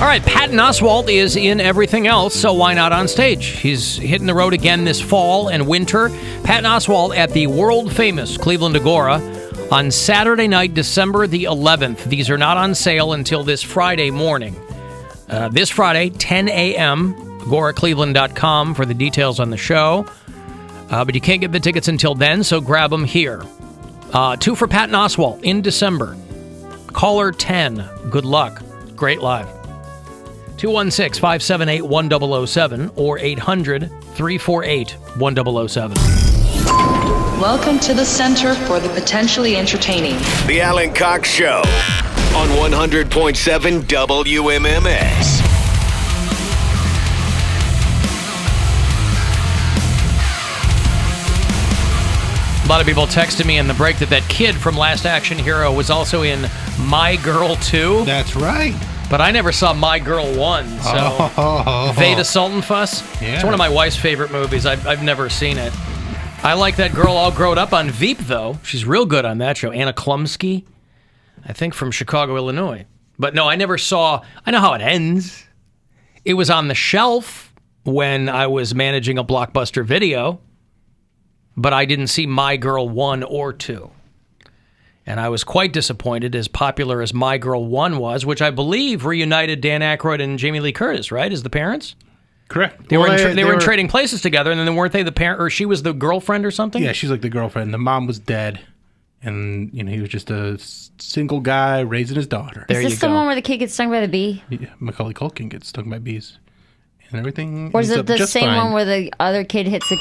All right, Patton Oswalt is in everything else, so why not on stage? He's hitting the road again this fall and winter. Patton Oswalt at the world-famous Cleveland Agora on Saturday night, December the 11th. These are not on sale until this Friday morning. This Friday, 10 a.m., agoracleveland.com for the details on the show. But you can't get the tickets until then, so grab them here. 2 for Patton Oswalt in December. Caller 10. Good luck. Great live. 216-578-1007 or 800-348-1007. Welcome to the Center for the Potentially Entertaining. The Alan Cox Show on 100.7 WMMS. A lot of people texted me in the break that kid from Last Action Hero was also in My Girl 2. That's right. But I never saw My Girl 1, so Veda Sultan Fuss. Yeah. It's one of my wife's favorite movies. I've never seen it. I like that girl all grown up on Veep, though. She's real good on that show. Anna Klumsky, I think from Chicago, Illinois. But no, I never saw... I know how it ends. It was on the shelf when I was managing a Blockbuster Video, but I didn't see My Girl 1 or 2. And I was quite disappointed, as popular as My Girl 1 was, which I believe reunited Dan Aykroyd and Jamie Lee Curtis, right, as the parents? Correct. They were in Trading Places together, and then weren't they the parent, or she was the girlfriend or something? Yeah, she's like the girlfriend. The mom was dead, and he was just a single guy raising his daughter. There Is this the one where the kid gets stung by the bee? Yeah, Macaulay Culkin gets stung by bees, and everything. Or is it the just same fine. one where the other kid hits the...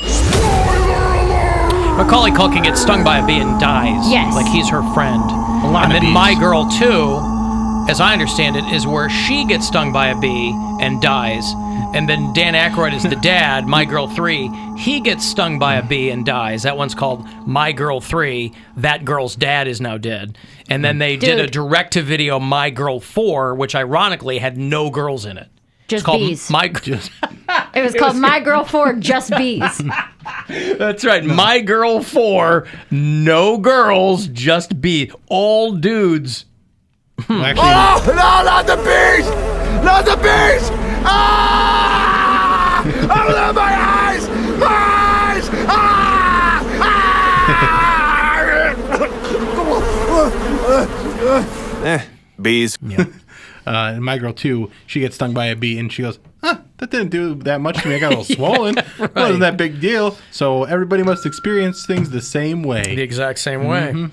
Macaulay Culkin gets stung by a bee and dies. Yes. Like he's her friend. And then My Girl 2, as I understand it, is where she gets stung by a bee and dies. And then Dan Aykroyd is the dad. My Girl 3, he gets stung by a bee and dies. That one's called My Girl 3. That girl's dad is now dead. And then they did a direct-to-video My Girl 4, which ironically had no girls in it. Just bees. It was called My Girl 4, Just Bees. That's right. My Girl 4, no girls, just bees. All dudes. Well, actually, Oh, no, not the bees! Not the bees! Ah! Oh, my eyes! My eyes! Ah! Bees. in My Girl 2, she gets stung by a bee, and she goes, that didn't do that much to me. I got a little swollen. Right. Wasn't that big deal. So everybody must experience things the same way. The exact same way.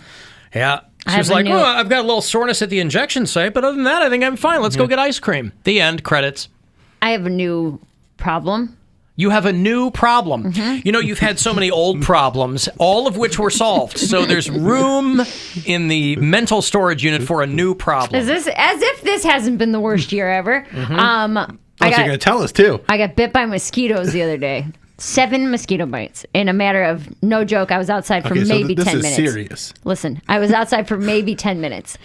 Yeah. She was like, I've got a little soreness at the injection site, but other than that, I think I'm fine. Let's go get ice cream. The end. Credits. I have a new problem. You have a new problem. You know, you've had so many old problems, all of which were solved. So there's room in the mental storage unit for a new problem. Is this as if this hasn't been the worst year ever? You're going to tell us, too. I got bit by mosquitoes the other day. 7 mosquito bites in a matter of, no joke, I was outside for maybe 10 minutes. This is serious. Listen, I was outside for maybe 10 minutes.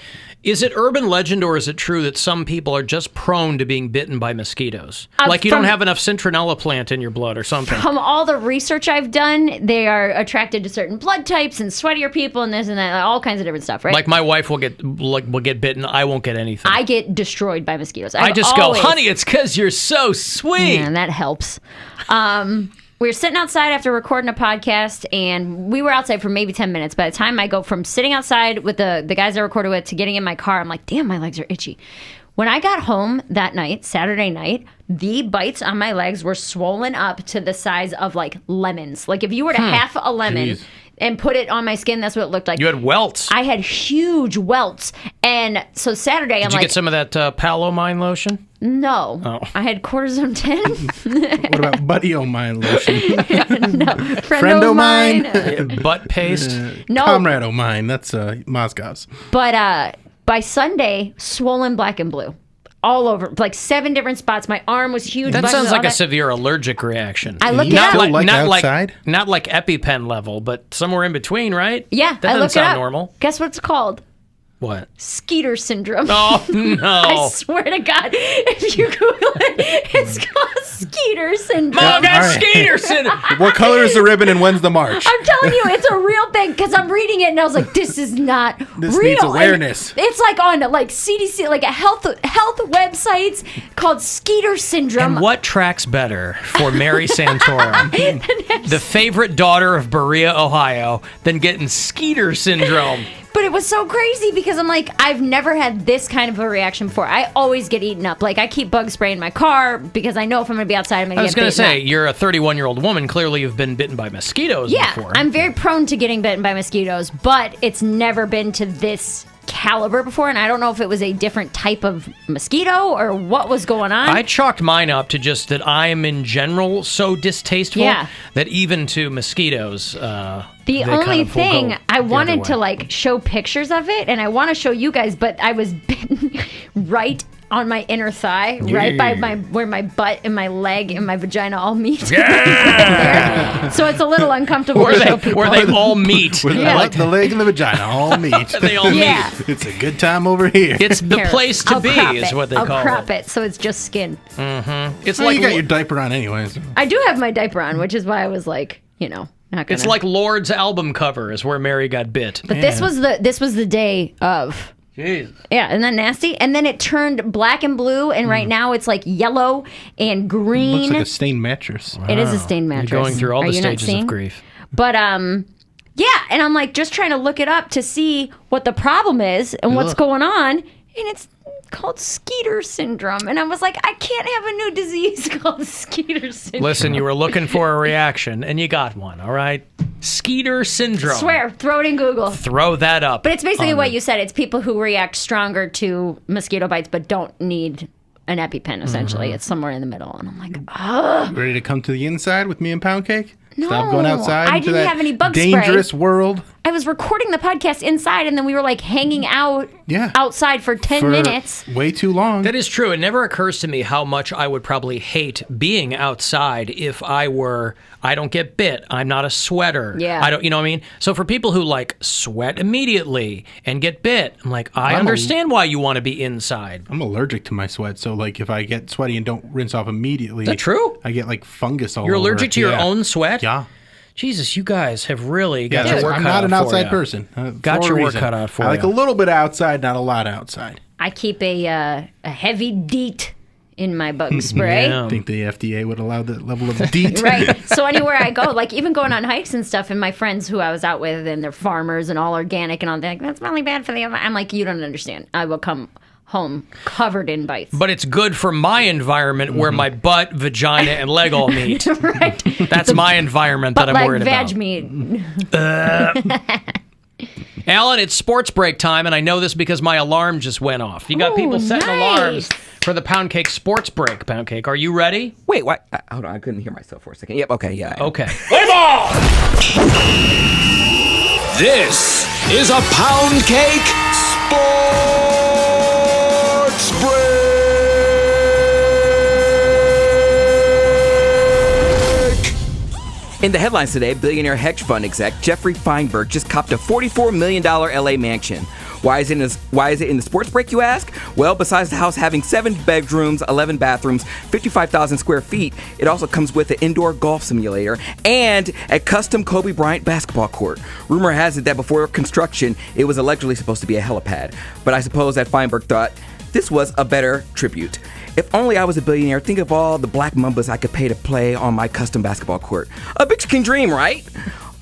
Is it urban legend or is it true that some people are just prone to being bitten by mosquitoes? Like you don't have enough cintronella plant in your blood or something? From all the research I've done, they are attracted to certain blood types and sweatier people and this and that, all kinds of different stuff, right? Like my wife will get bitten. I won't get anything. I get destroyed by mosquitoes. I just go, honey, it's because you're so sweet. Yeah, that helps. We were sitting outside after recording a podcast, and we were outside for maybe 10 minutes. By the time I go from sitting outside with the guys I recorded with to getting in my car, I'm like, damn, my legs are itchy. When I got home that night, Saturday night, the bites on my legs were swollen up to the size of, like, lemons. Like, if you were to half a lemon and put it on my skin, that's what it looked like. You had welts. I had huge welts. And so Saturday, I'm like... Did you get some of that Palomine lotion? No. Oh. I had cortisone 10. What about Buddy-O-Mine lotion? No. Friend-O-Mine. Butt paste? No. Comrade-O-Mine. That's Moscow's. But by Sunday, swollen black and blue. All over. Like 7 different spots. My arm was huge. That sounds like a severe allergic reaction. I looked it not up. like, Like not outside? Not like EpiPen level, but somewhere in between, right? Yeah, That I doesn't looked it sound up. normal. Guess what it's called? What? Skeeter syndrome. Oh, no. I swear to God, if you Google it, it's called Skeeter syndrome. Mom, got All right. Skeeter syndrome. What color is the ribbon and when's the march? I'm telling you, it's a real thing because I'm reading it and I was like, this is not This real. needs awareness. And it's like on like CDC, like a health websites called Skeeter syndrome. And what tracks better for Mary Santorum, the favorite daughter of Berea, Ohio, than getting Skeeter syndrome? But it was so crazy because I'm like, I've never had this kind of a reaction before. I always get eaten up. Like, I keep bug spray in my car because I know if I'm going to be outside, I'm going to I get was going to bitten say, up. you're a 31-year-old woman. Clearly, you've been bitten by mosquitoes Yeah, before. I'm very prone to getting bitten by mosquitoes, but it's never been to this caliber before, and I don't know if it was a different type of mosquito or what was going on. I chalked mine up to just that I am in general so distasteful Yeah. that even to mosquitoes, The they only kind of will thing go I the other wanted way. to like show pictures of it, and I want to show you guys, but I was bitten right on my inner thigh, right by where my butt and my leg and my vagina all meet. Yeah! So it's a little uncomfortable to show people. where they all meet. Where Yeah. the leg and the vagina all meet. They all Yeah. meet. It's a good time over here. It's the Here, place to I'll be, crop is it. what they I'll call crop it. it so it's just skin. It's Well, like you got your diaper on anyways. I do have my diaper on, which is why I was like, not gonna. it's like Lord's album cover is where Mary got bit. But this was the day of. Jeez. Yeah, isn't that nasty? And then it turned black and blue, and right now it's like yellow and green. Looks like a stained mattress. It is a stained mattress. You're going through all Are the you not stages seeing? of grief. But yeah, and I'm like just trying to look it up to see what the problem is and what's Ugh. going on, and it's called Skeeter syndrome. And I was like, I can't have a new disease called Skeeter syndrome. Listen, you were looking for a reaction, and you got one, all right? Skeeter syndrome. Swear, throw it in Google. Throw that up. But it's basically what you said. It's people who react stronger to mosquito bites but don't need an EpiPen, essentially. Mm-hmm. It's somewhere in the middle. And I'm like, ugh. Ready to come to the inside with me and Pound Cake? No, Stop going outside I into didn't that have any bug spray. dangerous world. I was recording the podcast inside, and then we were like hanging out outside for 10 For minutes. way too long. That is true. It never occurs to me how much I would probably hate being outside if I don't get bit. I'm not a sweater. Yeah. I don't, you know what I mean? So for people who like sweat immediately and get bit, I'm like, I understand why you want to be inside. I'm allergic to my sweat, so like if I get sweaty and don't rinse off immediately, Is that true? I get like fungus all You're over. allergic to your own sweat? Yeah. Jesus, you guys have really got Yeah, your work I'm cut not out an for outside ya. person. Got for a your work reason. cut out for I like ya. a little bit outside, not a lot outside. I keep a heavy DEET in my bug spray. Yeah. I think the FDA would allow that level of DEET. Right. So anywhere I go, like even going on hikes and stuff, and my friends who I was out with, and they're farmers and all organic and all, they're like, that's really bad for the. I'm like, you don't understand. I will come home covered in bites. But it's good for my environment where my butt, vagina, and leg all meet. Right. That's my environment that I'm like worried veg about. meat. Alan, it's sports break time, and I know this because my alarm just went off. You got people setting alarms for the Pound Cake sports break. Pound Cake, are you ready? Wait, what? Hold on, I couldn't hear myself for a second. Yep, okay, yeah. I am. Okay. Play ball! This is a Pound Cake Sports Break! In the headlines today, billionaire hedge fund exec Jeffrey Feinberg just copped a $44 million LA mansion. Why is it in the sports break, you ask? Well, besides the house having 7 bedrooms, 11 bathrooms, 55,000 square feet, it also comes with an indoor golf simulator and a custom Kobe Bryant basketball court. Rumor has it that before construction, it was allegedly supposed to be a helipad. But I suppose that Feinberg thought this was a better tribute. If only I was a billionaire, think of all the black mambas I could pay to play on my custom basketball court. A bitch can dream, right?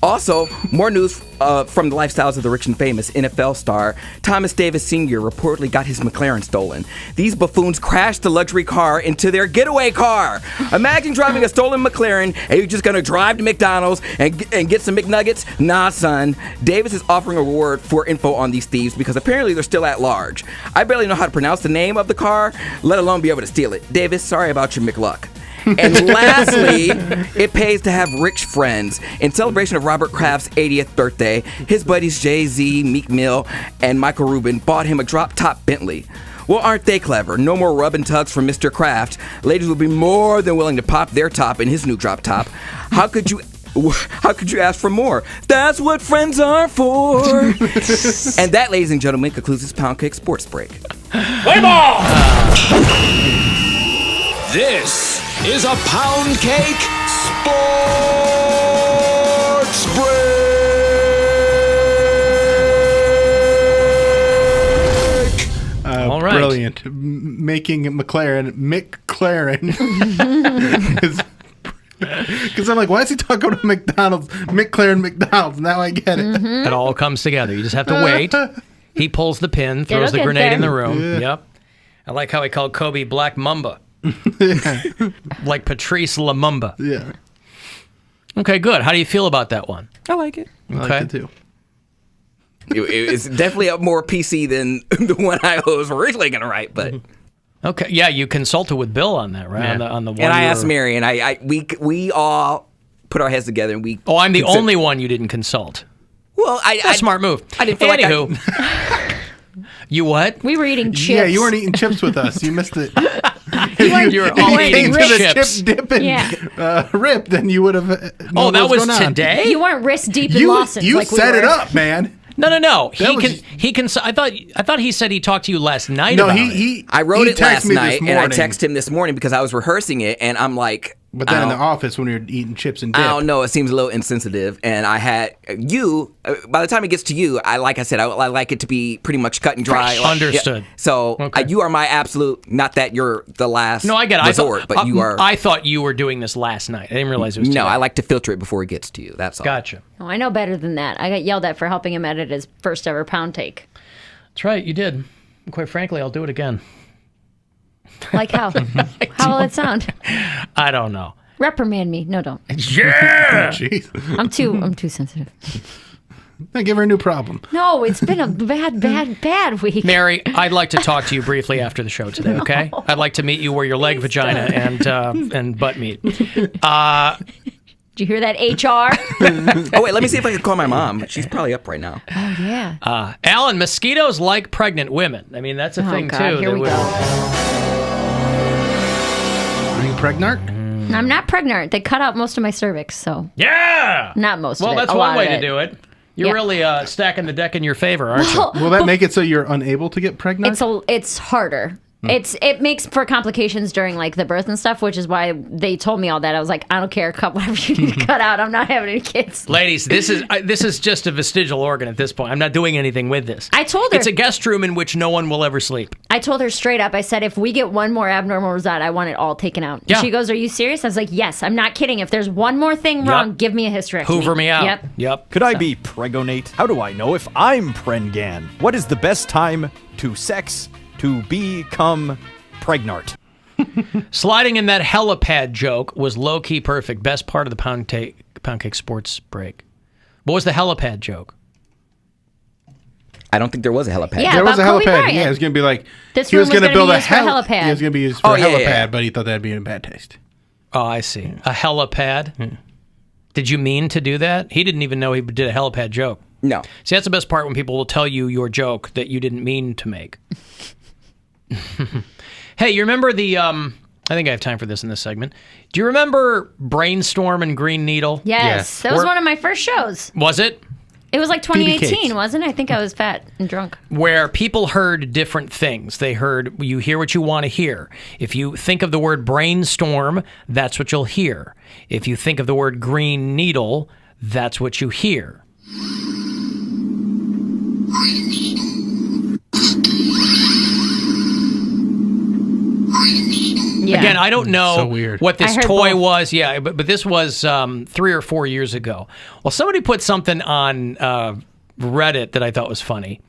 Also, more news from the lifestyles of the rich and famous. NFL star Thomas Davis Sr. reportedly got his McLaren stolen. These buffoons crashed the luxury car into their getaway car. Imagine driving a stolen McLaren and you're just gonna drive to McDonald's and get some McNuggets? Nah, son. Davis is offering a reward for info on these thieves because apparently they're still at large. I barely know how to pronounce the name of the car, let alone be able to steal it. Davis, sorry about your McLuck. And lastly, it pays to have rich friends. In celebration of Robert Kraft's 80th birthday, his buddies Jay-Z, Meek Mill, and Michael Rubin bought him a drop-top Bentley. Well, aren't they clever? No more rub and tugs from Mr. Kraft. Ladies will be more than willing to pop their top in his new drop top. How could you How could you ask for more? That's what friends are for. And that, ladies and gentlemen, concludes this Pound Cake Sports Break. Play ball! This is a Pound Cake Sports Break. All right. Brilliant. Making McLaren. Because I'm like, why is he talking about McDonald's? McLaren. Now I get it. It all comes together. You just have to wait. He pulls the pin, throws the It'll get grenade there. in the room. Yeah. Yep. I like how he called Kobe Black Mamba. Like Patrice Lumumba. Yeah. Okay, good. How do you feel about that one? I like it. I like it too. It's definitely a more PC than the one I was originally going to write, but... Okay, yeah, you consulted with Bill on that, right? Yeah. On the one And I you asked were- Mary, and we all put our heads together, and we... Oh, I'm the consider- only one you didn't consult. Well, That's a smart move. I didn't feel Anywho, you what? We were eating chips. Yeah, you weren't eating chips with us. You missed it. You were all eating Came to the chips. chip dipping Yeah. rip, then you would have. Oh, that was today? You weren't wrist deep in You Lawson's. you like we set it were. up, man. No. That was- He can. I thought he said he talked to you last night. No, about he. I wrote he it last texted me night, this and I morning. texted him this morning because I was rehearsing it, and I'm like... But then in the office when you're eating chips and dip. I don't know. It seems a little insensitive, and I had you. By the time it gets to you, like I said, I like it to be pretty much cut and dry. Like, Understood. yeah. So Okay. you are my absolute. Not that you're the last. No, I get it. resort, but you are. I thought you were doing this last night. I didn't realize it was. No, today. I like to filter it before it gets to you. That's all. Gotcha. Oh, I know better than that. I got yelled at for helping him edit his first ever pound take. That's right. You did. And quite frankly, I'll do it again. Like how? How will it sound? I don't know. Reprimand me. No, don't. Yeah. Jeez. I'm too sensitive. Then give her a new problem. No, it's been a bad week. Mary, I'd like to talk to you briefly after the show today. Okay? I'd like to meet you where your leg, vagina, and butt meet. Did you hear that, HR? Oh wait, let me see if I can call my mom. She's probably up right now. Oh, yeah. Alan, mosquitoes like pregnant women. I mean, that's a thing God, too. here we go. Are you pregnant? I'm not pregnant. They cut out most of my cervix, so Yeah. not most Well, of it. that's a one lot way of to it. do it. You're Yeah. really stacking the deck in your favor, aren't you? Will that make it so you're unable to get pregnant? It's harder. It makes for complications during like the birth and stuff, which is why they told me all that. I was like, I don't care, cut whatever you need to cut out. I'm not having any kids. Ladies, this is just a vestigial organ at this point. I'm not doing anything with this. I told her. It's a guest room in which no one will ever sleep. I told her straight up. I said, if we get one more abnormal result, I want it all taken out. Yeah. She goes, are you serious? I was like, yes. I'm not kidding. If there's one more thing wrong, give me a hysterectomy. Hoover me out. Yep. Could I be pregonate? How do I know if I'm prengan? What is the best time to sex to become pregnant? Sliding in that helipad joke was low-key perfect. Best part of the pound cake sports break. What was the helipad joke? I don't think there was a helipad. Yeah. There was a about Kobe helipad. Bryant. Yeah, it was going to be like This he room was was going to gonna build be a used for a helipad. He was going to be used for Oh, a yeah, helipad, yeah. but he thought that'd be in bad taste. Oh, I see. A helipad? Did you mean to do that? He didn't even know he did a helipad joke. No. See, that's the best part when people will tell you your joke that you didn't mean to make. Hey, you remember the, I think I have time for this in this segment. Do you remember Brainstorm and Green Needle? Yes. That was one of my first shows. Was it? It was like cakes. 2018, wasn't it? I think I was fat and drunk. Where people heard different things. They heard, you hear what you want to hear. If you think of the word brainstorm, that's what you'll hear. If you think of the word green needle, that's what you hear. Yeah. Again, I don't know So weird. what this I heard toy both. was. Yeah, but this was 3 or 4 years ago. Well, somebody put something on Reddit that I thought was funny.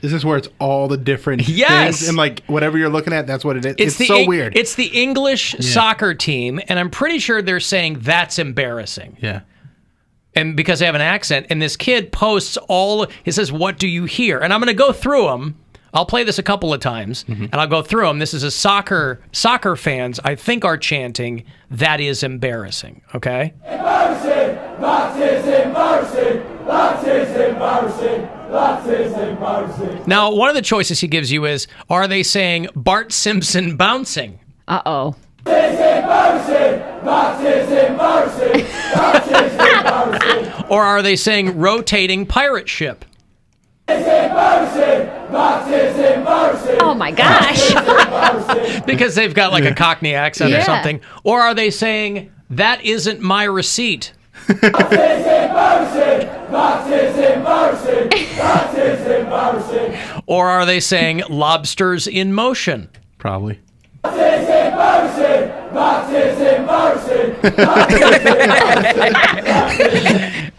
Is this where it's all the different Yes. things? And like whatever you're looking at, that's what it is. It's so weird. It's the English soccer team, and I'm pretty sure they're saying that's embarrassing. Yeah. And because they have an accent, and this kid posts he says, "What do you hear?" And I'm going to go through them. I'll play this a couple of times, and I'll go through them. This is a soccer fans, I think, are chanting, "That is embarrassing." Okay? Embarrassing! That is embarrassing! That is embarrassing! That is embarrassing! Now, one of the choices he gives you is, are they saying Bart Simpson bouncing? Uh-oh. That is embarrassing! that is embarrassing, that is embarrassing, Or are they saying rotating pirate ship? it's embarrassing, that is embarrassing, Oh my gosh. Because they've got like a Cockney accent or Yeah. something. Or are they saying, that isn't my receipt? that is embarrassing, that is embarrassing, that is embarrassing, Or are they saying, lobsters in motion? Probably. that is embarrassing, that is embarrassing, that is embarrassing.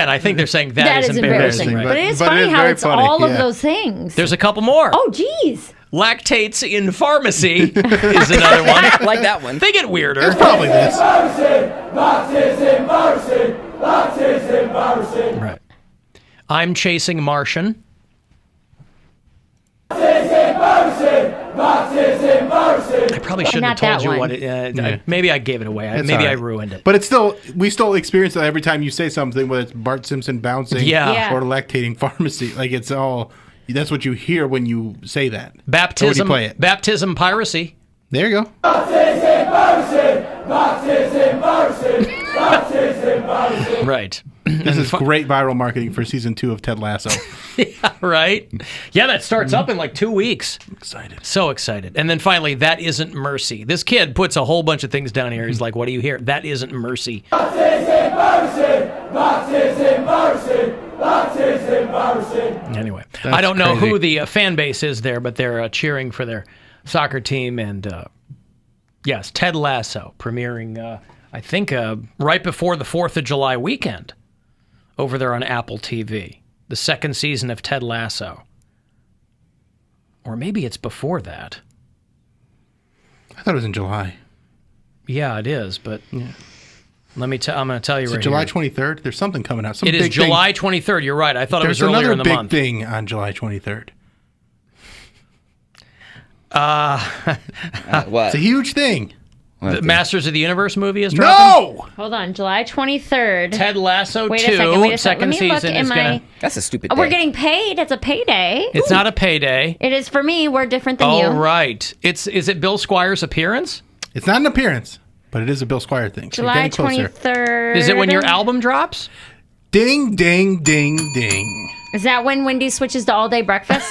I think they're saying That is embarrassing. right? But it is But funny it is how very it's funny, all of yeah. those things. There's a couple more. Oh, geez. Lactates in pharmacy is another one. I like that one. They get weirder. It's probably this. Embarrassing, that is embarrassing, that is embarrassing, Right. I'm chasing Martian. that is embarrassing, that is embarrassing. I probably shouldn't Not have told that you one. what it. Maybe I gave it away. It's Maybe all I right. ruined it. But it's still, we still experience that every time you say something, whether it's Bart Simpson bouncing Yeah. or lactating pharmacy. Like it's all, that's what you hear when you say that. Baptism. Play it. Baptism piracy. There you go. That is embarrassing, that is embarrassing, that is embarrassing. Right. This is great viral marketing for season 2 of Ted Lasso. Right. Yeah, that starts up in like 2 weeks. Excited. So excited. And then finally, that isn't mercy. This kid puts a whole bunch of things down here. He's like, what do you hear? That isn't mercy. That is embarrassing, that is embarrassing, that is embarrassing. Anyway, That's I don't know crazy. who the fan base is there, but they're cheering for their soccer team. And yes, Ted Lasso premiering, I think, right before the 4th of July weekend over there on Apple TV. The second season of Ted Lasso. Or maybe it's before that. I thought it was in July. Yeah, it is, but let me I'm going to tell you Is it right July here. 23rd? There's something coming out. Some It is big thing. July 23rd. You're right. I thought There's it was earlier another in the big month. thing on July 23rd. What? It's a huge thing. The Masters of the Universe movie is dropping. No! Hold on. July 23rd. Ted Lasso Wait 2, a second. Wait a second. second Let me look season in is my. going to... That's a stupid Oh, day. we're getting paid. It's a payday. It's not a payday. It is for me. We're different than you. Oh, right. Is it Bill Squire's appearance? It's not an appearance, but it is a Bill Squire thing. So you're July getting closer. 23rd. Is it when your album drops? Ding, ding, ding, ding. Is that when Wendy switches to all day breakfast?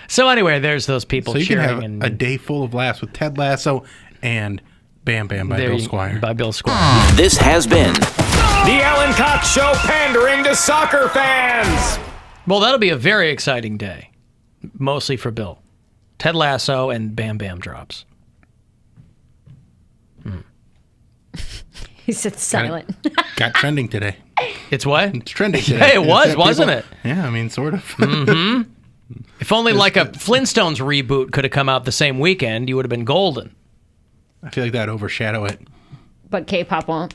So anyway, there's those people So you can cheering. have and a day full of laughs with Ted Lasso and Bam Bam by there Bill you- Squire. By Bill Squire. This has been the Alan Cox Show, pandering to soccer fans. Well, that'll be a very exciting day. Mostly for Bill. Ted Lasso and Bam Bam drops. He sits silent. Got trending today. It's what? It's trending today. Hey, it was, It's wasn't people- it? Yeah, I mean, sort of. If only like a Flintstones reboot could have come out the same weekend, you would have been golden. I feel like that overshadow it. But K-pop won't.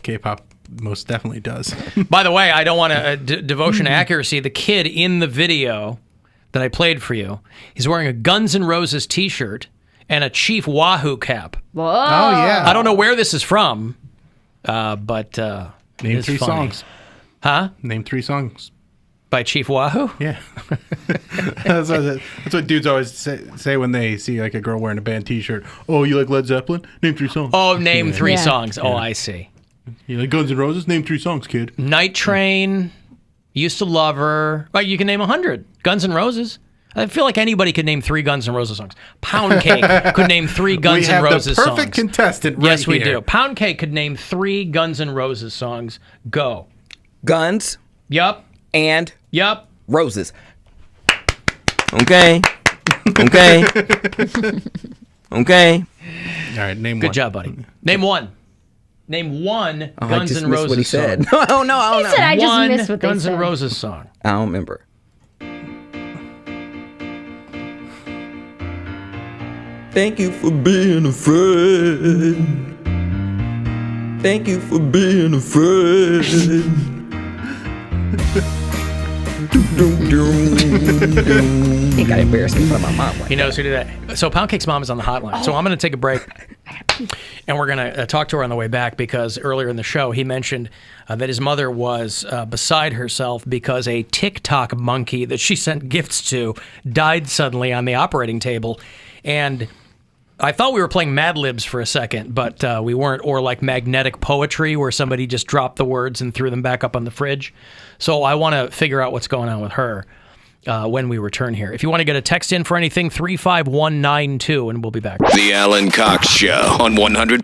K-pop most definitely does. By the way, I don't want to devotion to accuracy. The kid in the video that I played for you, he's wearing a Guns N' Roses t-shirt and a Chief Wahoo cap. Whoa. Oh, yeah. I don't know where this is from, but Name it's 3 funny. songs. Huh? Name 3 songs. By Chief Wahoo? Yeah. that's what dudes always say when they see like a girl wearing a band t-shirt. Oh, you like Led Zeppelin? Name 3 songs. Oh, name 3 Yeah. songs. Oh, I see. You like Guns N' Roses? Name 3 songs, kid. Night Train, Used to Love Her. Right, you can name 100. Guns N' Roses. I feel like anybody could name 3 Guns N' Roses songs. Pound Cake could name 3 Guns N' Roses the songs. perfect contestant right Yes, we here. do. Pound Cake could name 3 Guns N' Roses songs. Go. Guns Yup. and Yup. roses. Okay. Okay. Okay. All right, name Good one. job, buddy. Name 1. Name 1 Oh, I Guns just N' missed Roses what he song. said. Oh no, I don't He said know. I just One missed what they Guns N' said. Roses song. I don't remember. Thank you for being a friend. Thank you for being a friend. I think I embarrassed me in front of my mom. He knows who did that. So Pound Cake's mom is on the hotline. So I'm going to take a break, and we're going to talk to her on the way back because earlier in the show he mentioned that his mother was beside herself because a TikTok monkey that she sent gifts to died suddenly on the operating table. And I thought we were playing Mad Libs for a second, but we weren't, or like magnetic poetry where somebody just dropped the words and threw them back up on the fridge. So I want to figure out what's going on with her when we return here. If you want to get a text in for anything, 35192, and we'll be back. The Alan Cox Show on 100.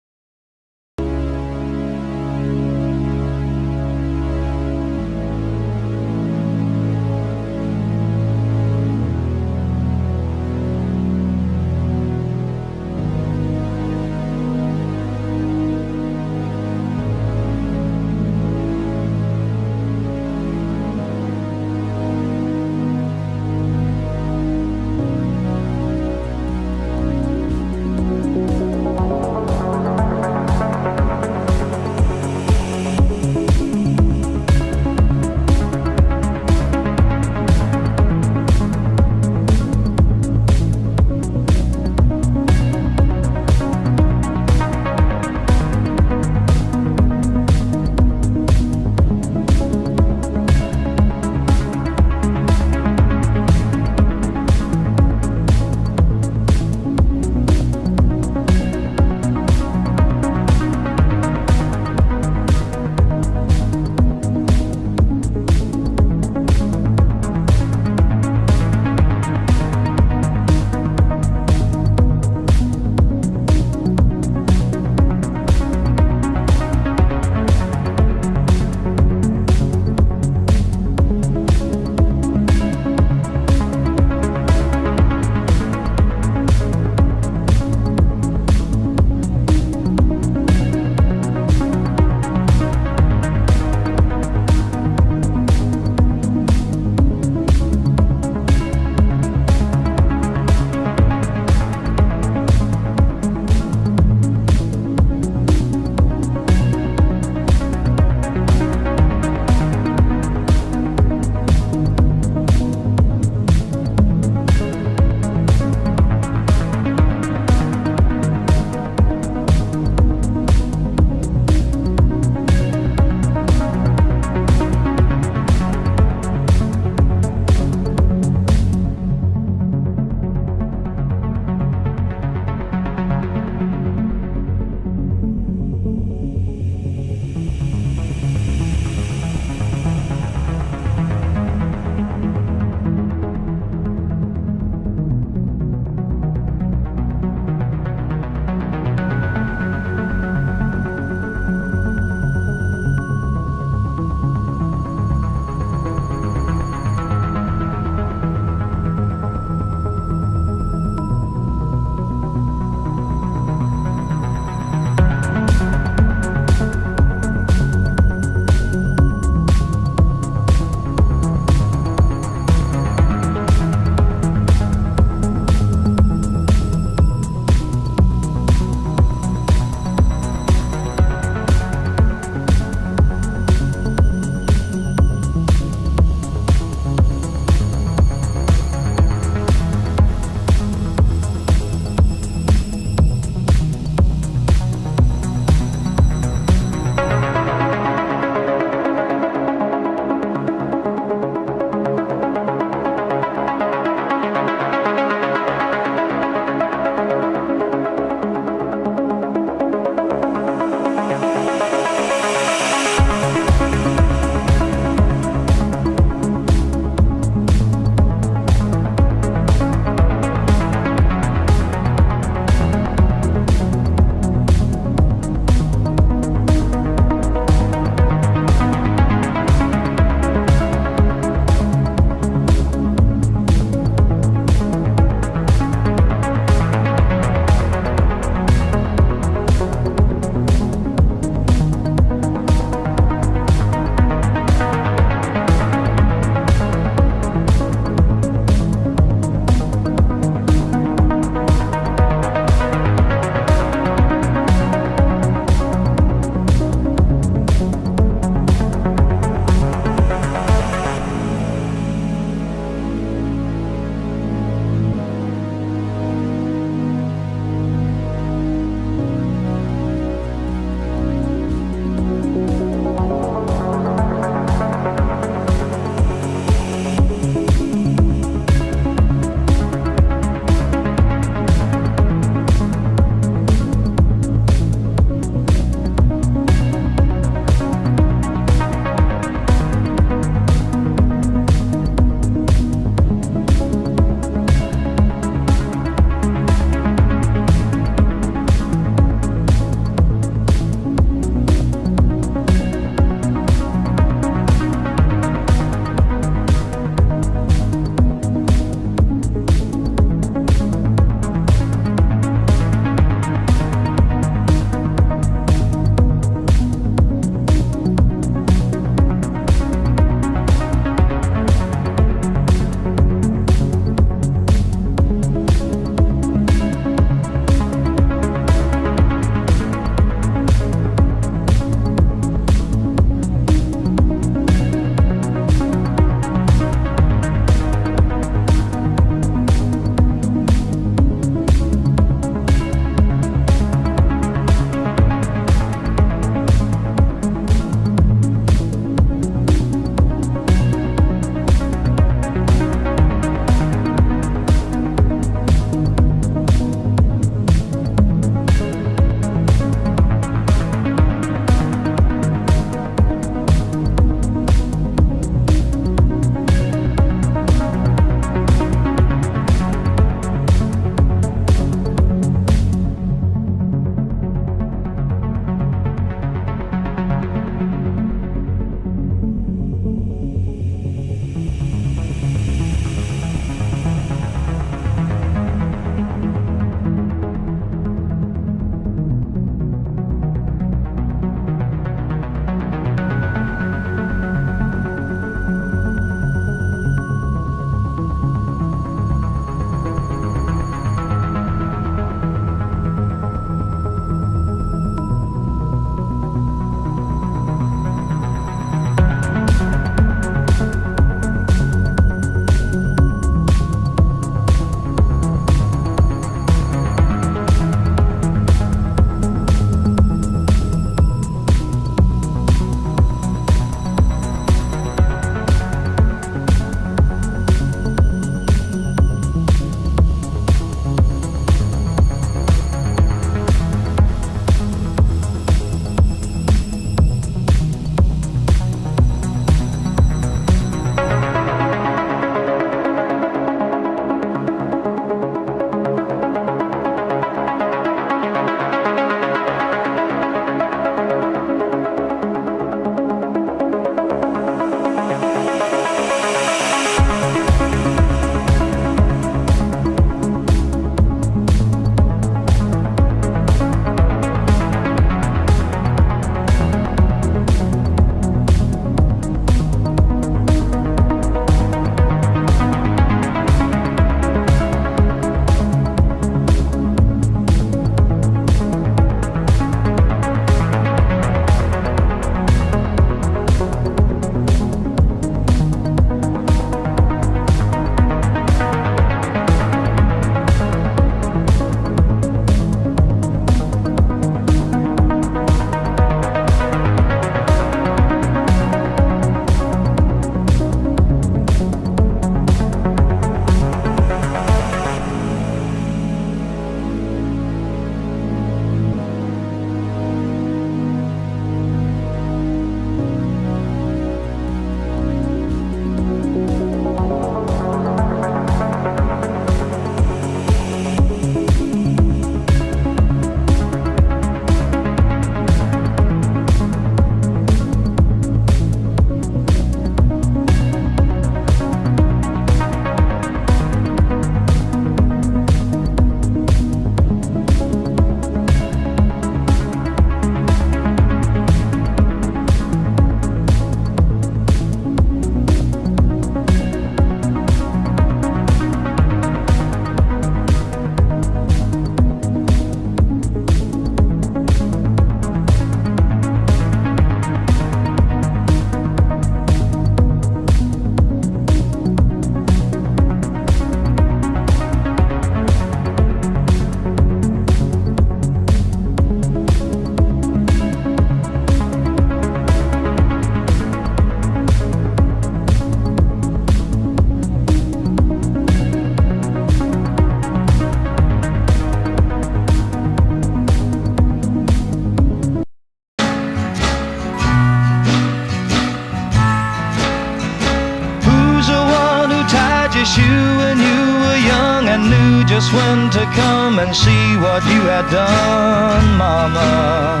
miss you when you were young and knew just when to come and see what you had done, Mama.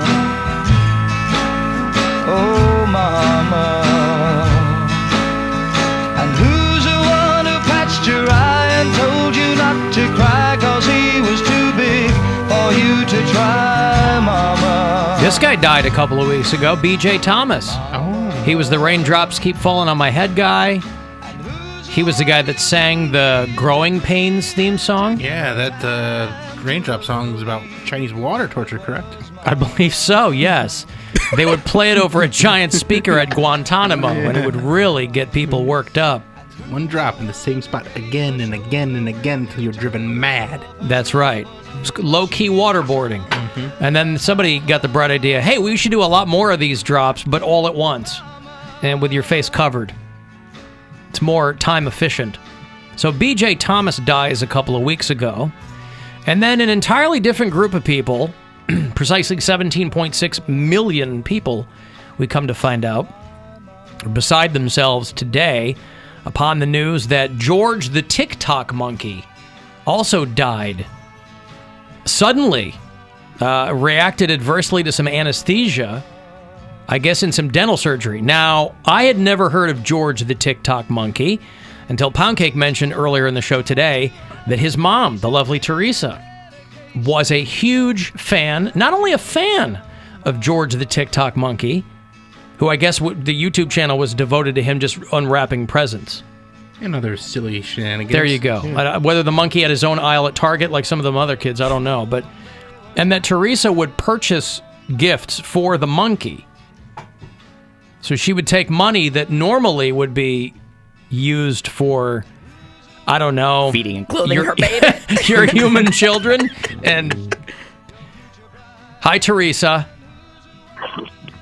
Oh, Mama. And who's the one who patched your eye and told you not to cry 'cause he was too big for you to try, Mama? This guy died a couple of weeks ago, B.J. Thomas. He was the Raindrops Keep Falling on My Head guy. He was the guy that sang the Growing Pains theme song. Yeah, that Raindrop song was about Chinese water torture, correct? I believe so, yes. They would play it over a giant speaker at Guantanamo, and it would really get people worked up. One drop in the same spot again and again and again until you're driven mad. That's right. Low-key waterboarding. And then somebody got the bright idea, hey, we should do a lot more of these drops, but all at once, and with your face covered. It's more time efficient. So B.J. Thomas dies a couple of weeks ago, and then an entirely different group of people, precisely 17.6 million people, we come to find out, are beside themselves today upon the news that George the TikTok monkey also died. Suddenly, reacted adversely to some anesthesia, I guess in some dental surgery. Now, I had never heard of George the TikTok monkey until Poundcake mentioned earlier in the show today that his mom, the lovely Theresa, was a huge fan, not only a fan of George the TikTok monkey, who I guess the YouTube channel was devoted to him just unwrapping presents. And other silly shenanigans. There you go. Yeah. Whether the monkey had his own aisle at Target like some of them other kids, I don't know. And that Theresa would purchase gifts for the monkey. So she would take money that normally would be used for, I don't know, feeding and clothing her baby. Your human children. And hi, Theresa.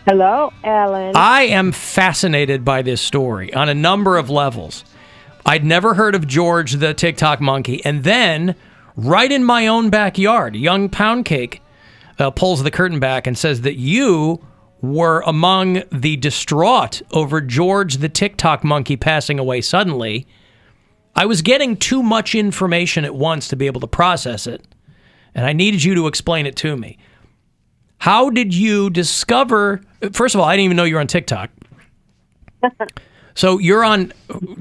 Hello, Alan. I am fascinated by this story on a number of levels. I'd never heard of George the TikTok monkey. And then, right in my own backyard, young Poundcake pulls the curtain back and says that you were among the distraught over George the TikTok monkey passing away suddenly. I was getting too much information at once to be able to process it, and I needed you to explain it to me. How did you discover... First of all, I didn't even know you were on TikTok. So you're on...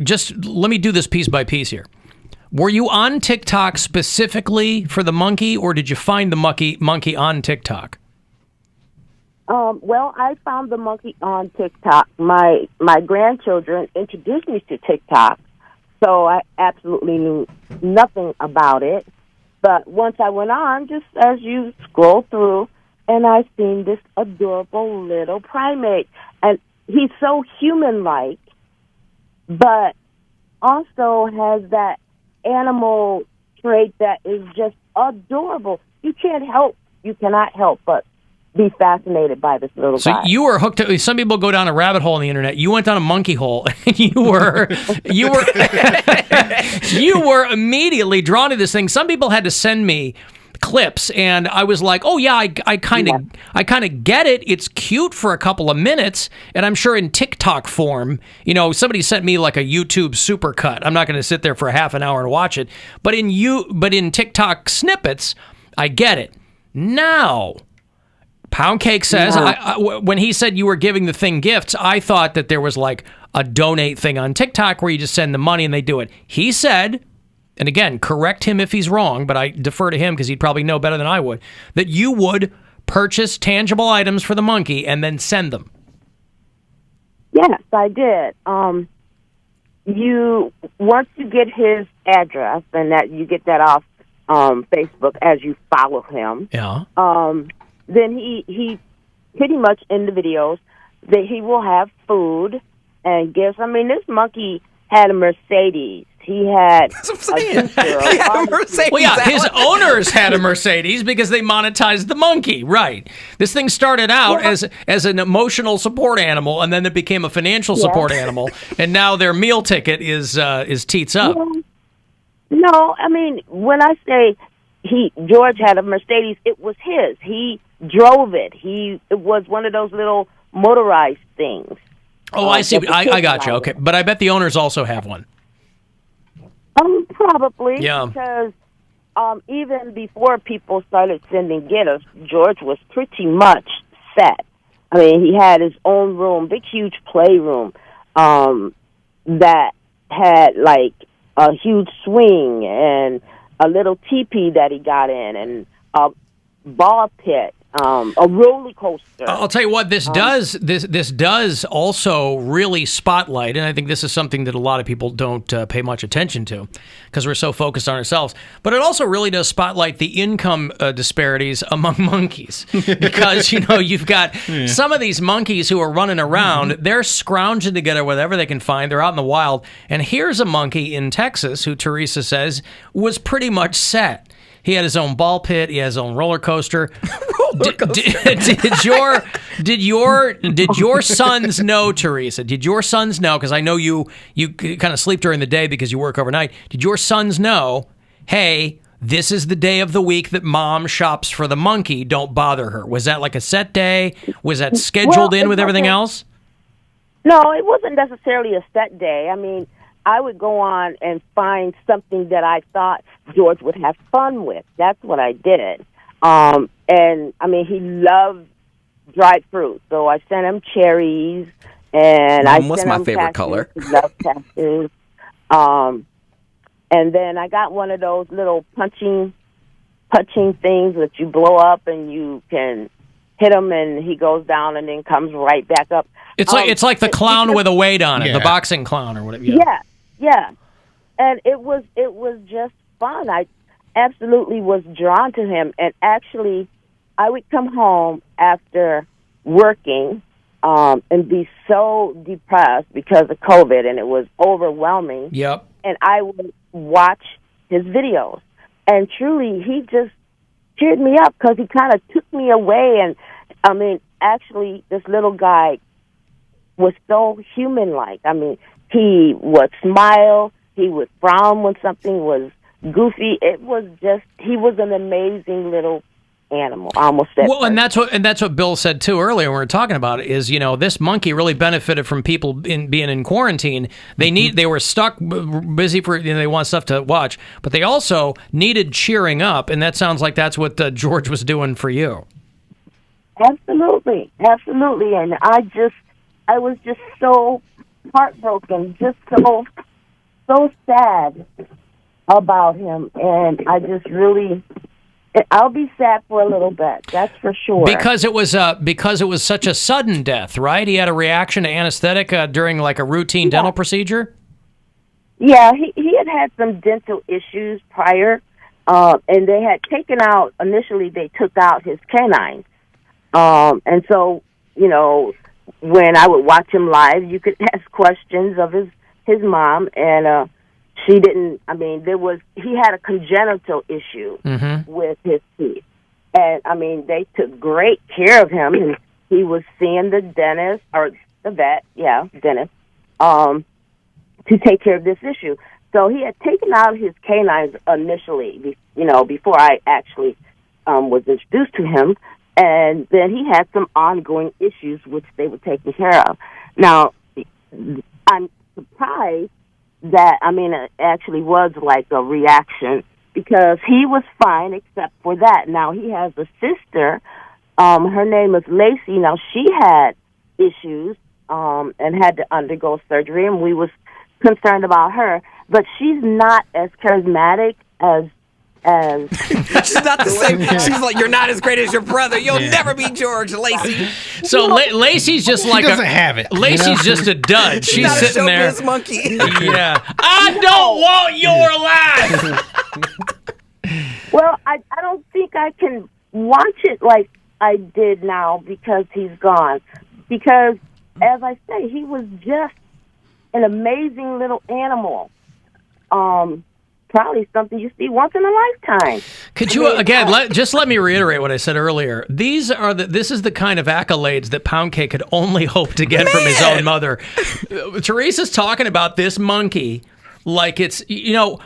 Just let me do this piece by piece here. Were you on TikTok specifically for the monkey, or did you find the monkey on TikTok? Well, I found the monkey on TikTok. My grandchildren introduced me to TikTok, so I absolutely knew nothing about it. But once I went on, just as you scroll through, and I seen this adorable little primate. And he's so human-like, but also has that animal trait that is just adorable. You cannot help but be fascinated by this little guy. So you were hooked up. Some people go down a rabbit hole on the internet. You went down a monkey hole. you were immediately drawn to this thing. Some people had to send me clips, and I was like, oh yeah, I kind of get it. It's cute for a couple of minutes, and I'm sure in TikTok form, somebody sent me like a YouTube supercut. I'm not going to sit there for a half an hour and watch it, but in TikTok snippets, I get it. Now, Poundcake says, when he said you were giving the thing gifts, I thought that there was like a donate thing on TikTok where you just send the money and they do it. He said, and again, correct him if he's wrong, but I defer to him because he'd probably know better than I would, that you would purchase tangible items for the monkey and then send them. Yes, I did. Once you get his address, and that you get that off Facebook as you follow him. Yeah. Then he pretty much in the videos that he will have food and gifts. I mean, this monkey had a Mercedes. He had a Mercedes. Well, yeah, his owners had a Mercedes because they monetized the monkey, right? This thing started out as an emotional support animal, and then it became a financial support animal, and now their meal ticket is teats up. No, I mean, when I say George had a Mercedes, it was his. He drove it. It was one of those little motorized things. Oh, I see. I got you. Okay, but I bet the owners also have one. Oh Probably. Yeah. Because even before people started sending getters, George was pretty much set. I mean, he had his own room, big, huge playroom that had, like, a huge swing and a little teepee that he got in and a ball pit. A roller coaster. I'll tell you what this does. This does also really spotlight, and I think this is something that a lot of people don't pay much attention to because we're so focused on ourselves. But it also really does spotlight the income disparities among monkeys because you've got some of these monkeys who are running around. They're scrounging together whatever they can find. They're out in the wild, and here's a monkey in Texas who Theresa says was pretty much set. He had his own ball pit. He had his own roller coaster. Did your sons know, Theresa? Did your sons know? Because I know you kind of sleep during the day because you work overnight. Did your sons know? Hey, this is the day of the week that Mom shops for the monkey. Don't bother her. Was that like a set day? Was that scheduled in with everything else? No, it wasn't necessarily a set day. I mean, I would go on and find something that I thought George would have fun with. That's what I did. And, I mean, he loved dried fruit. So I sent him cherries. And what's my favorite color? He loved cactus. And then I got one of those little punching things that you blow up and you can hit him and he goes down and then comes right back up. It's like the clown with a weight on it, the boxing clown or whatever. Yeah. And it was just fun. I absolutely was drawn to him. And actually, I would come home after working and be so depressed because of COVID, and it was overwhelming. Yep. And I would watch his videos. And truly, he just cheered me up because he kind of took me away. And, I mean, actually, this little guy was so human-like. I mean, he would smile. He would frown when something was goofy. It was just, he was an amazing little animal. I almost said. Well, and that's what Bill said too earlier when we were talking about it. Is this monkey really benefited from people being in quarantine. They were stuck busy for they want stuff to watch, but they also needed cheering up, and that sounds like that's what George was doing for you. Absolutely, and I was just so heartbroken, just so sad about him, and I just really, I'll be sad for a little bit, that's for sure. Because it was such a sudden death, right? He had a reaction to anesthetic during like a routine dental procedure. Yeah, he had some dental issues prior, and they had taken out. Initially, they took out his canines, and so when I would watch him live, you could ask questions of his mom, and she didn't. I mean, he had a congenital issue with his teeth, and I mean, they took great care of him, and he was seeing the dentist or the vet, dentist, to take care of this issue. So he had taken out his canines initially, before I actually was introduced to him. And then he had some ongoing issues, which they were taking care of. Now, I'm surprised that, it actually was like a reaction because he was fine except for that. Now, he has a sister. Her name is Lacey. Now, she had issues and had to undergo surgery, and we was concerned about her. But she's not as charismatic as she's not the same. She's like, you're not as great as your brother. You'll never be George, Lacey. So Lacey's just like doesn't have it. Lacey's just a dud. She's not sitting a there. showbiz monkey. Yeah. I don't want your life. Well, I don't think I can watch it like I did now because he's gone. Because, as I say, he was just an amazing little animal. Probably something you see once in a lifetime. Could you let me reiterate what I said earlier? This is the kind of accolades that Pound Cake could only hope to get from his own mother. Teresa's talking about this monkey like it's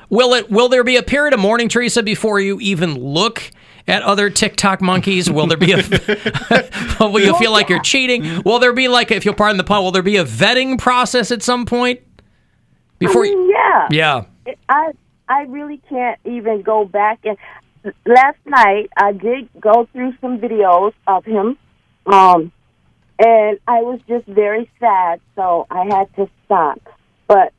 will there be a period of mourning, Theresa, before you even look at other TikTok monkeys? Will there be will you feel like you're cheating? Will there be like, if you'll pardon the pun, will there be a vetting process at some point? Yeah. I really can't even go back. And last night, I did go through some videos of him, and I was just very sad, so I had to stop. But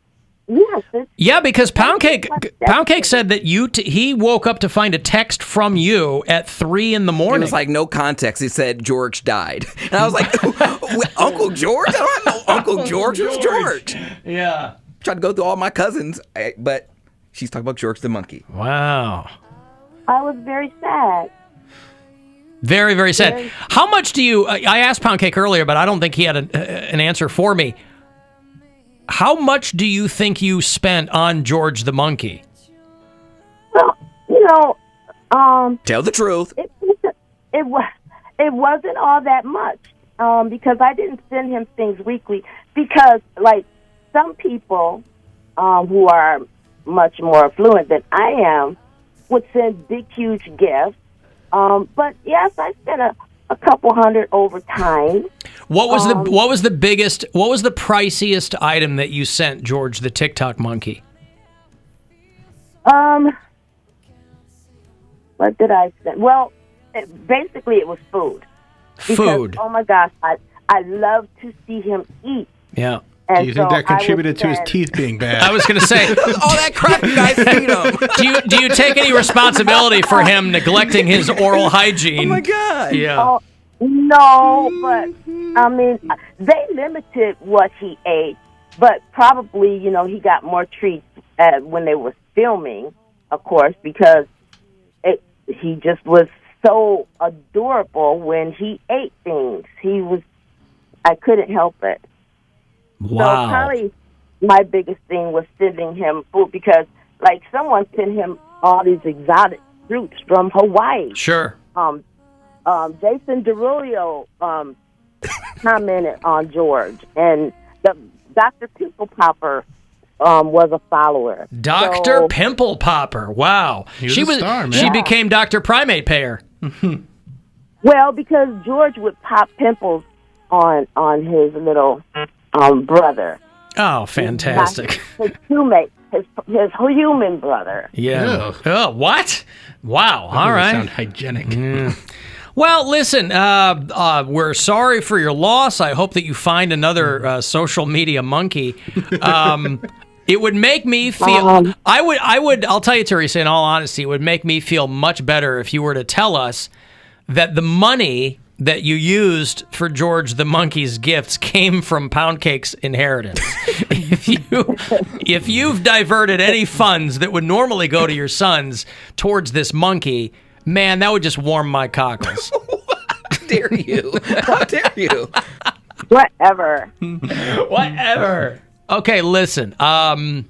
yeah, because Poundcake said that he woke up to find a text from you at 3 a.m. It was like no context. He said George died, and I was like, Uncle George? I don't have no Uncle George. Who's George? Yeah. Tried to go through all my cousins, but she's talking about George the monkey. Wow. I was very sad. Very, very sad. How much do you? I asked Poundcake earlier, but I don't think he had an answer for me. How much do you think you spent on George the monkey? Well, tell the truth. It wasn't all that much because I didn't send him things weekly because, like, some people who are much more affluent than I am would send big, huge gifts. But yes, I spent a couple hundred over time. What was the priciest item that you sent George the TikTok monkey? What did I send? Well, basically it was food. Food. Oh my gosh, I love to see him eat. Yeah. Do you think that contributed to his teeth being bad? I was going to say, all that crap you guys feed him. Do you take any responsibility for him neglecting his oral hygiene? Oh my God. Yeah. Oh, no, but I mean, they limited what he ate, but probably, he got more treats when they were filming, of course, because he just was so adorable when he ate things. I couldn't help it. Wow. So probably my biggest thing was sending him food because, like, someone sent him all these exotic fruits from Hawaii. Sure. Jason Derulo commented on George, and Dr. Pimple Popper was a follower. Dr. Pimple Popper. Wow. She was a star, man. She became Dr. Primate Payer. Well, because George would pop pimples on his little brother. Oh, fantastic. His human brother. Yeah. Oh, what? Wow. All right. Sound hygienic. Well, listen, we're sorry for your loss. I hope that you find another social media monkey. It would make me feel I'll tell you, Theresa, in all honesty, it would make me feel much better if you were to tell us that the money that you used for George the monkey's gifts came from Poundcake's inheritance. If you've diverted any funds that would normally go to your sons towards this monkey, man, that would just warm my cockles. How dare you? How dare you? Whatever. Okay, listen. I'm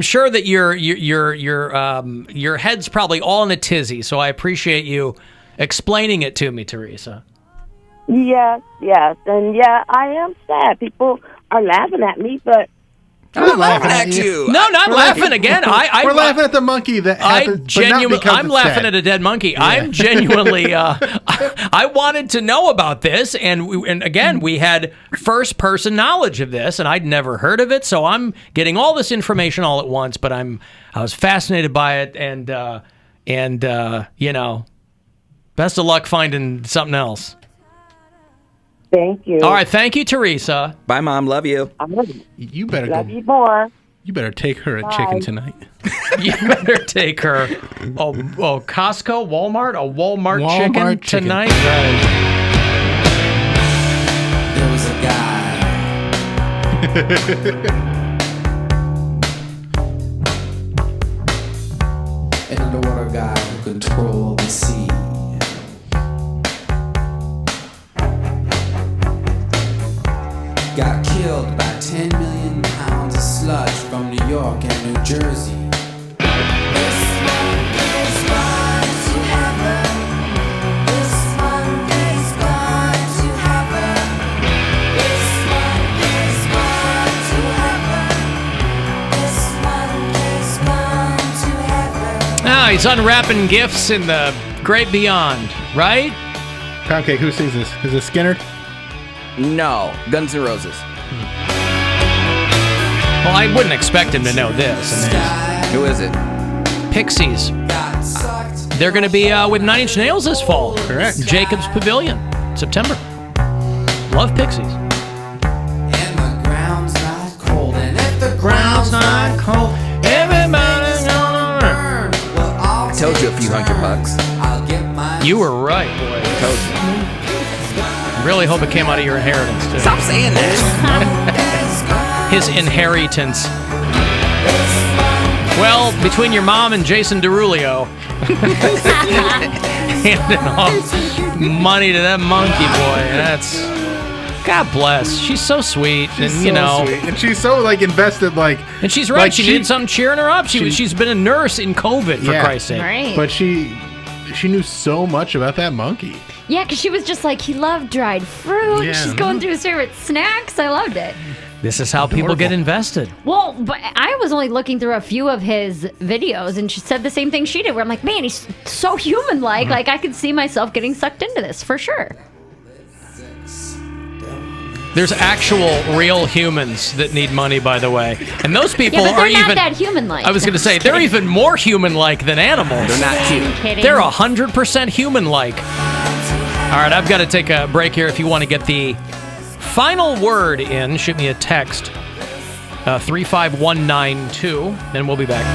sure that your head's probably all in a tizzy, so I appreciate you explaining it to me, Theresa. Yes. And yeah, I am sad. People are laughing at me, but I'm not laughing at you. No, not laughing again. We're laughing at the monkey that happened, but not because I'm laughing sad. at a dead monkey. Yeah. I'm genuinely. I wanted to know about this, and again, we had first-person knowledge of this, and I'd never heard of it, so I'm getting all this information all at once. But I was fascinated by it, and best of luck finding something else. Thank you. All right, thank you, Theresa. Bye, Mom. Love you. You better love you more. You better take her a chicken tonight. You better take her. Costco, Walmart, a Walmart chicken tonight. Right. There was a guy, an underwater guy who controlled the sea. Got killed by 10 million pounds of sludge from New York and New Jersey. This one is gone to heaven. This one is gone to heaven. This one is gone to heaven. This one is gone to heaven. Ah, he's unwrapping gifts in the great beyond, right? Poundcake, who sings this? Is it Skinner? No, Guns N' Roses. Well, I wouldn't expect him to know this. Sky Who is it? Pixies. They're going to be with Nine Inch Nails this fall. Correct. Jacobs Pavilion, September. Love Pixies. And the ground's not cold. And if the Ground's not cold. Everybody's gonna burn, well, I told you a few $100. I'll get mine. You were right, boy. I told you. Really hope it came out of your inheritance, too. Stop saying that. His inheritance. Well, between your mom and Jason Derulo handing off money to that monkey boy, that's... God bless. She's so sweet. She's and, so you know, sweet. And she's so, invested, And she's right. like she needed something cheering her up. She's been a nurse in COVID, for Christ's sake. Right. But she knew so much about that monkey. Yeah, because she was just like, he loved dried fruit. Yeah. She's going through his favorite snacks. I loved it. This is how people get invested. Well, but I was only looking through a few of his videos, and she said the same thing she did, where I'm like, man, he's so human-like. Like, I could see myself getting sucked into this, for sure. There's actual real humans that need money, by the way. And those people Yeah, but they're are not even... that human-like. I was going to say, they're even more human-like than animals. They're not cute. Kidding. They're 100% human-like. All right, I've got to take a break here. If you want to get the final word in, shoot me a text, 35192, then we'll be back.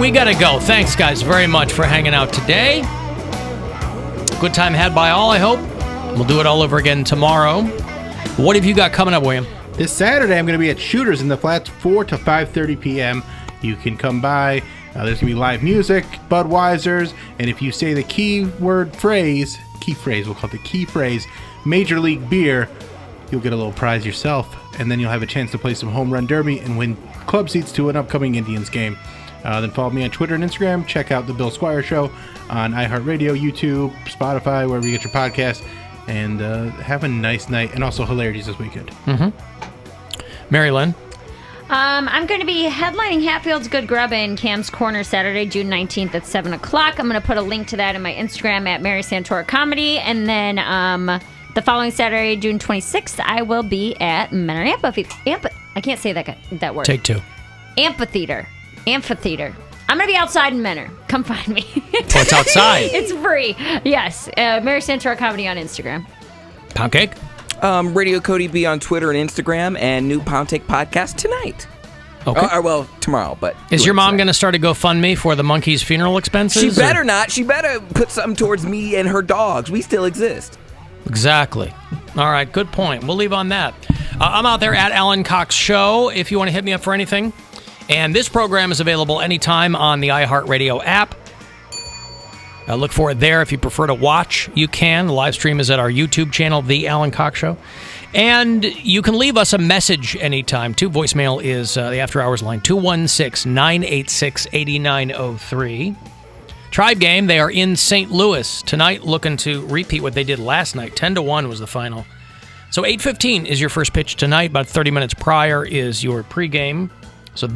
we got to go. Thanks, guys, very much for hanging out today. Good time had by all, I hope. We'll do it all over again tomorrow. What have you got coming up, William? This Saturday, I'm going to be at Shooters in the Flats, 4 to 5:30 p.m. You can come by. There's going to be live music, Budweiser's, and if you say the key phrase, we'll call it the key phrase, Major League Beer, you'll get a little prize yourself, and then you'll have a chance to play some home run derby and win club seats to an upcoming Indians game. Then follow me on Twitter and Instagram. Check out The Bill Squire Show on iHeartRadio, YouTube, Spotify, wherever you get your podcasts, and have a nice night, and also hilarities this weekend. Mary Lynn? I'm going to be headlining Hatfield's Good Grub in Cam's Corner Saturday, June 19th at 7 o'clock. I'm going to put a link to that in my Instagram at Mary Santora Comedy. And then the following Saturday, June 26th, I will be at Menor Amphitheater. I can't say that word. Take two. Amphitheater. I'm going to be outside in Menor. Come find me. Oh, it's outside. It's free. Yes. Mary Santora Comedy on Instagram. Pound cake? Radio Cody B on Twitter and Instagram, and new Pound Take podcast tonight. Okay. Well, tomorrow, but... Is your mom going to start a GoFundMe for the monkey's funeral expenses? She better not. She better put something towards me and her dogs. We still exist. Exactly. All right, good point. We'll leave on that. I'm out there at Alan Cox Show if you want to hit me up for anything. And this program is available anytime on the iHeartRadio app. Look for it there. If you prefer to watch, you can. The live stream is at our YouTube channel, The Alan Cox Show. And you can leave us a message anytime, too. Voicemail is the After Hours line, 216-986-8903. Tribe Game, they are in St. Louis tonight, looking to repeat what they did last night. 10-1 was the final. So 8:15 is your first pitch tonight. About 30 minutes prior is your pregame. So that